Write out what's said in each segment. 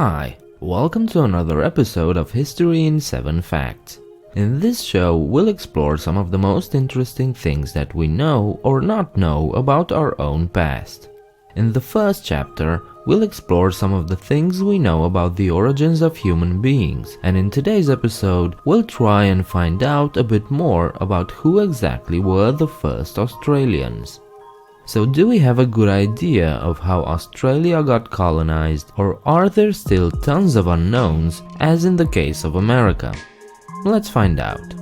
Hi, welcome to another episode of History in 7 Facts. In this show, we'll explore some of the most interesting things that we know or not know about our own past. In the first chapter, we'll explore some of the things we know about the origins of human beings, and in today's episode, we'll try and find out a bit more about who exactly were the first Australians. So do we have a good idea of how Australia got colonized, or are there still tons of unknowns, as in the case of America? Let's find out.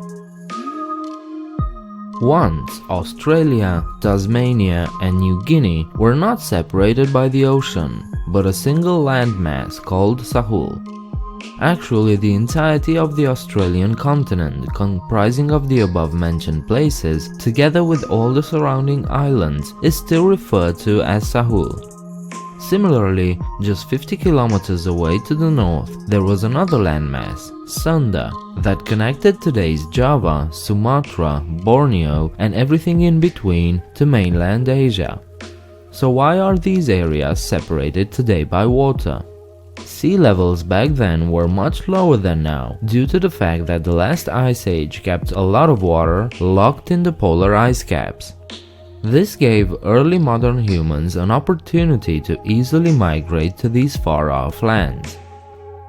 Once, Australia, Tasmania, and New Guinea were not separated by the ocean, but a single landmass called Sahul. Actually, the entirety of the Australian continent, comprising of the above-mentioned places, together with all the surrounding islands, is still referred to as Sahul. Similarly, just 50 kilometers away to the north, there was another landmass, Sunda, that connected today's Java, Sumatra, Borneo, and everything in between to mainland Asia. So why are these areas separated today by water? Sea levels back then were much lower than now, due to the fact that the last ice age kept a lot of water locked in the polar ice caps. This gave early modern humans an opportunity to easily migrate to these far-off lands.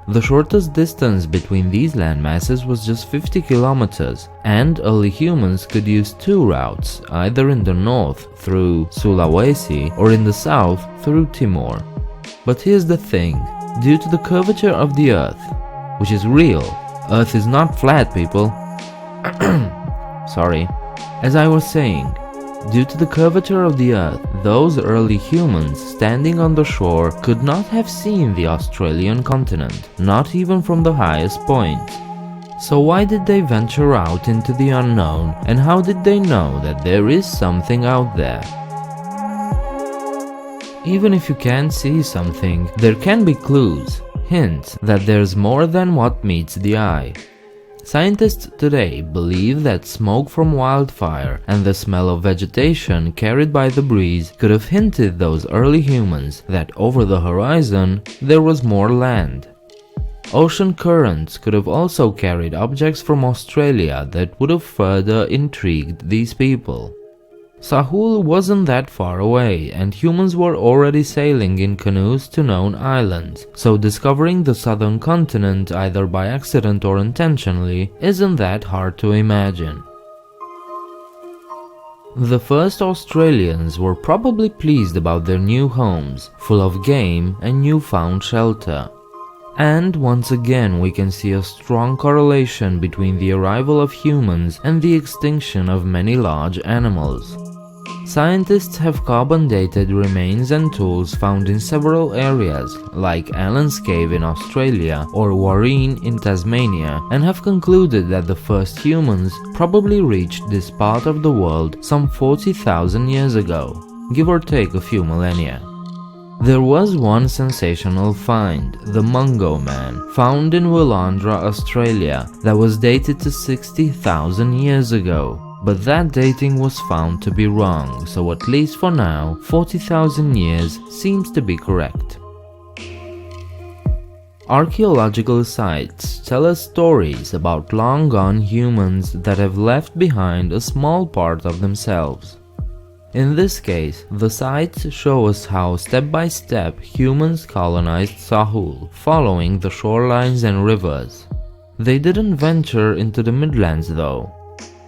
The shortest distance between these landmasses was just 50 kilometers, and early humans could use two routes, either in the north through Sulawesi or in the south through Timor. But here's the thing. Due to the curvature of the Earth, which is real, Earth is not flat, people. Sorry. As I was saying, due to the curvature of the Earth, those early humans standing on the shore could not have seen the Australian continent, not even from the highest point. So why did they venture out into the unknown, and how did they know that there is something out there? Even if you can't see something, there can be clues, hints that there's more than what meets the eye. Scientists today believe that smoke from wildfire and the smell of vegetation carried by the breeze could have hinted those early humans that over the horizon there was more land. Ocean currents could have also carried objects from Australia that would have further intrigued these people. Sahul wasn't that far away, and humans were already sailing in canoes to known islands, so discovering the southern continent either by accident or intentionally isn't that hard to imagine. The first Australians were probably pleased about their new homes, full of game and newfound shelter. And once again we can see a strong correlation between the arrival of humans and the extinction of many large animals. Scientists have carbon-dated remains and tools found in several areas, like Allen's Cave in Australia or Warreen in Tasmania, and have concluded that the first humans probably reached this part of the world some 40,000 years ago, give or take a few millennia. There was one sensational find, the Mungo Man, found in Willandra, Australia, that was dated to 60,000 years ago. But that dating was found to be wrong, so at least for now, 40,000 years seems to be correct. Archaeological sites tell us stories about long-gone humans that have left behind a small part of themselves. In this case, the sites show us how step-by-step humans colonized Sahul, following the shorelines and rivers. They didn't venture into the Midlands though.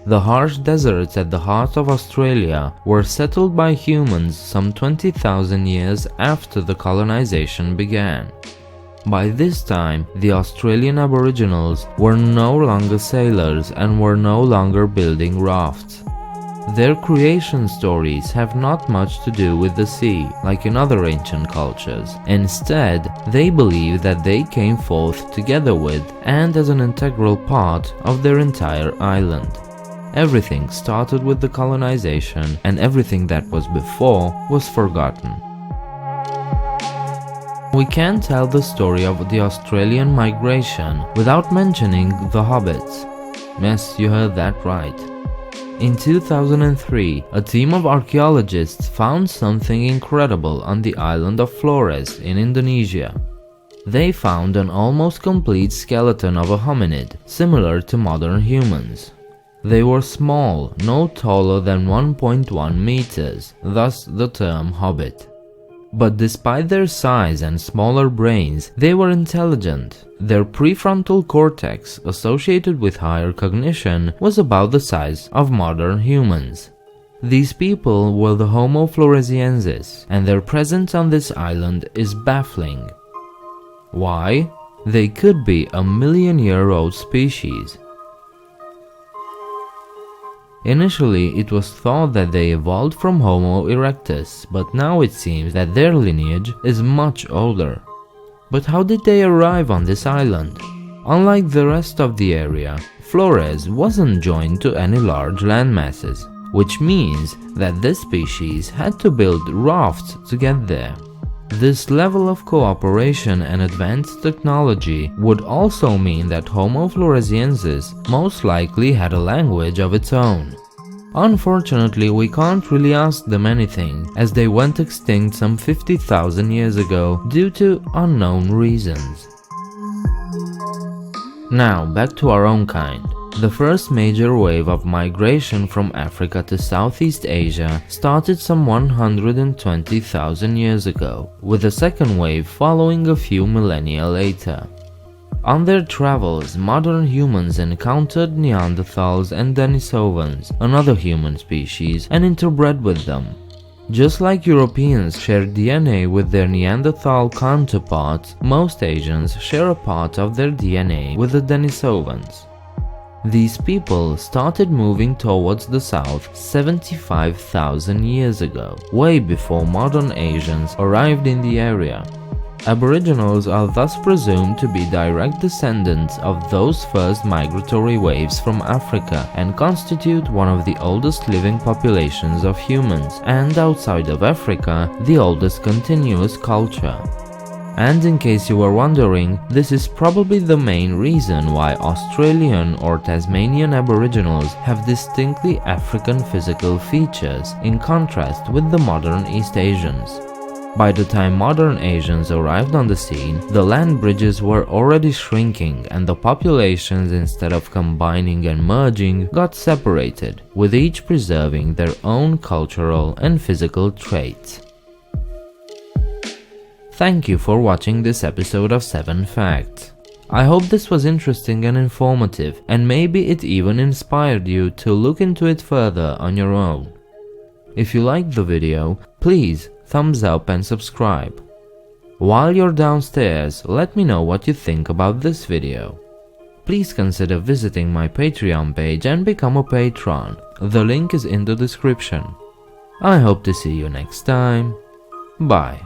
The harsh deserts at the heart of Australia were settled by humans some 20,000 years after the colonization began. By this time, the Australian Aboriginals were no longer sailors and were no longer building rafts. Their creation stories have not much to do with the sea, like in other ancient cultures. Instead, they believe that they came forth together with and as an integral part of their entire island. Everything started with the colonization, and everything that was before was forgotten. We can't tell the story of the Australian migration without mentioning the Hobbits. Yes, you heard that right. In 2003, a team of archaeologists found something incredible on the island of Flores in Indonesia. They found an almost complete skeleton of a hominid, similar to modern humans. They were small, no taller than 1.1 meters, thus the term hobbit. But despite their size and smaller brains, they were intelligent. Their prefrontal cortex, associated with higher cognition, was about the size of modern humans. These people were the Homo Floresiensis, and their presence on this island is baffling. Why? They could be a million-year-old species. Initially, it was thought that they evolved from Homo erectus, but now it seems that their lineage is much older. But how did they arrive on this island? Unlike the rest of the area, Flores wasn't joined to any large landmasses, which means that this species had to build rafts to get there. This level of cooperation and advanced technology would also mean that Homo Floresiensis most likely had a language of its own. Unfortunately, we can't really ask them anything, as they went extinct some 50,000 years ago due to unknown reasons. Now, back to our own kind. The first major wave of migration from Africa to Southeast Asia started some 120,000 years ago, with the second wave following a few millennia later. On their travels, modern humans encountered Neanderthals and Denisovans, another human species, and interbred with them. Just like Europeans share DNA with their Neanderthal counterparts, most Asians share a part of their DNA with the Denisovans. These people started moving towards the south 75,000 years ago, way before modern Asians arrived in the area. Aboriginals are thus presumed to be direct descendants of those first migratory waves from Africa and constitute one of the oldest living populations of humans, and outside of Africa, the oldest continuous culture. And in case you were wondering, this is probably the main reason why Australian or Tasmanian Aboriginals have distinctly African physical features, in contrast with the modern East Asians. By the time modern Asians arrived on the scene, the land bridges were already shrinking and the populations, instead of combining and merging, got separated, with each preserving their own cultural and physical traits. Thank you for watching this episode of 7 Facts. I hope this was interesting and informative, and maybe it even inspired you to look into it further on your own. If you liked the video, please thumbs up and subscribe. While you're downstairs, let me know what you think about this video. Please consider visiting my Patreon page and become a patron. The link is in the description. I hope to see you next time. Bye.